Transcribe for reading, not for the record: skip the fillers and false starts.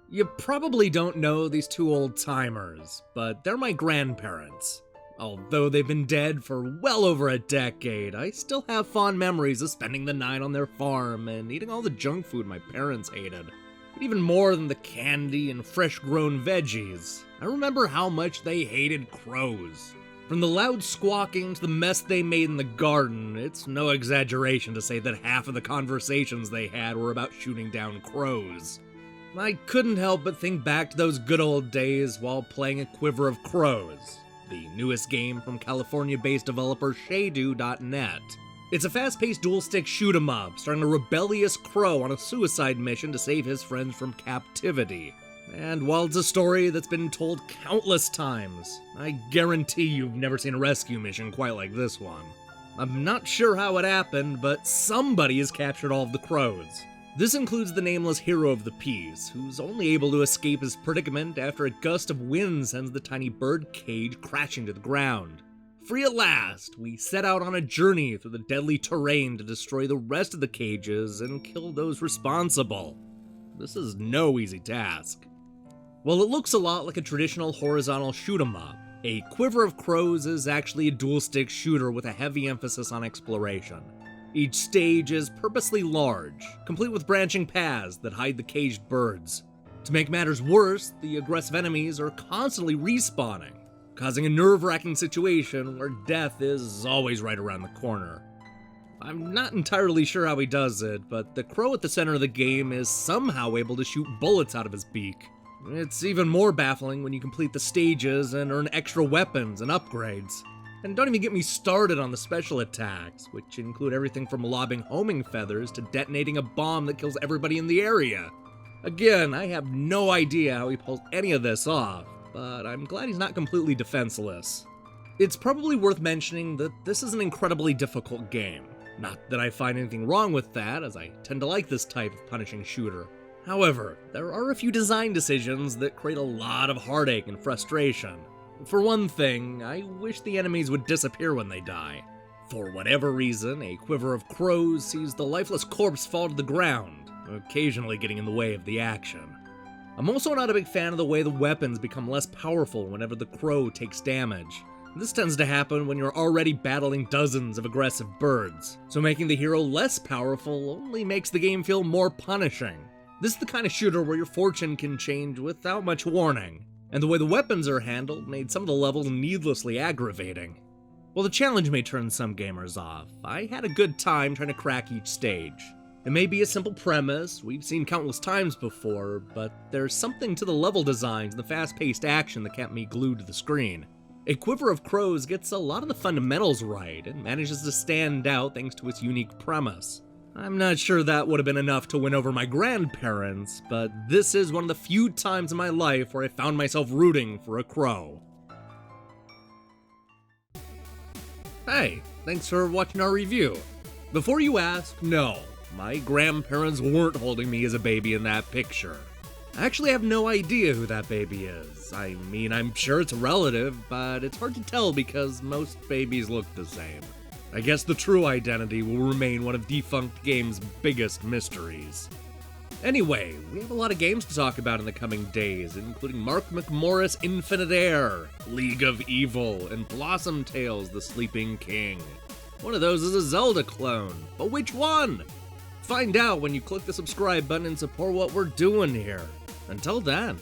You probably don't know these two old-timers, but they're my grandparents. Although they've been dead for well over a decade, I still have fond memories of spending the night on their farm and eating all the junk food my parents hated. But even more than the candy and fresh-grown veggies, I remember how much they hated crows. From the loud squawking to the mess they made in the garden, it's no exaggeration to say that half of the conversations they had were about shooting down crows. I couldn't help but think back to those good old days while playing A Quiver of Crows, the newest game from California-based developer Shaydu.net. It's a fast-paced dual-stick shoot-'em-up, starring a rebellious crow on a suicide mission to save his friends from captivity. And while it's a story that's been told countless times, I guarantee you've never seen a rescue mission quite like this one. I'm not sure how it happened, but somebody has captured all of the crows. This includes the nameless hero of the piece, who's only able to escape his predicament after a gust of wind sends the tiny bird cage crashing to the ground. Free at last, we set out on a journey through the deadly terrain to destroy the rest of the cages and kill those responsible. This is no easy task. While it looks a lot like a traditional horizontal shoot-'em-up, A Quiver of Crows is actually a dual-stick shooter with a heavy emphasis on exploration. Each stage is purposely large, complete with branching paths that hide the caged birds. To make matters worse, the aggressive enemies are constantly respawning, causing a nerve-wracking situation where death is always right around the corner. I'm not entirely sure how he does it, but the crow at the center of the game is somehow able to shoot bullets out of his beak. It's even more baffling when you complete the stages and earn extra weapons and upgrades. And don't even get me started on the special attacks, which include everything from lobbing homing feathers to detonating a bomb that kills everybody in the area. Again, I have no idea how he pulls any of this off, but I'm glad he's not completely defenseless. It's probably worth mentioning that this is an incredibly difficult game. Not that I find anything wrong with that, as I tend to like this type of punishing shooter. However, there are a few design decisions that create a lot of heartache and frustration. For one thing, I wish the enemies would disappear when they die. For whatever reason, A Quiver of Crows sees the lifeless corpse fall to the ground, occasionally getting in the way of the action. I'm also not a big fan of the way the weapons become less powerful whenever the crow takes damage. This tends to happen when you're already battling dozens of aggressive birds, so making the hero less powerful only makes the game feel more punishing. This is the kind of shooter where your fortune can change without much warning, and the way the weapons are handled made some of the levels needlessly aggravating. While the challenge may turn some gamers off, I had a good time trying to crack each stage. It may be a simple premise we've seen countless times before, but there's something to the level designs and the fast-paced action that kept me glued to the screen. A Quiver of Crows gets a lot of the fundamentals right and manages to stand out thanks to its unique premise. I'm not sure that would have been enough to win over my grandparents, but this is one of the few times in my life where I found myself rooting for a crow. Hey, thanks for watching our review. Before you ask, no, my grandparents weren't holding me as a baby in that picture. I actually have no idea who that baby is. I mean, I'm sure it's a relative, but it's hard to tell because most babies look the same. I guess the true identity will remain one of Defunct Games' biggest mysteries. Anyway, we have a lot of games to talk about in the coming days, including Mark McMorris' Infinite Air, League of Evil, and Blossom Tales: The Sleeping King. One of those is a Zelda clone, but which one? Find out when you click the subscribe button and support what we're doing here. Until then.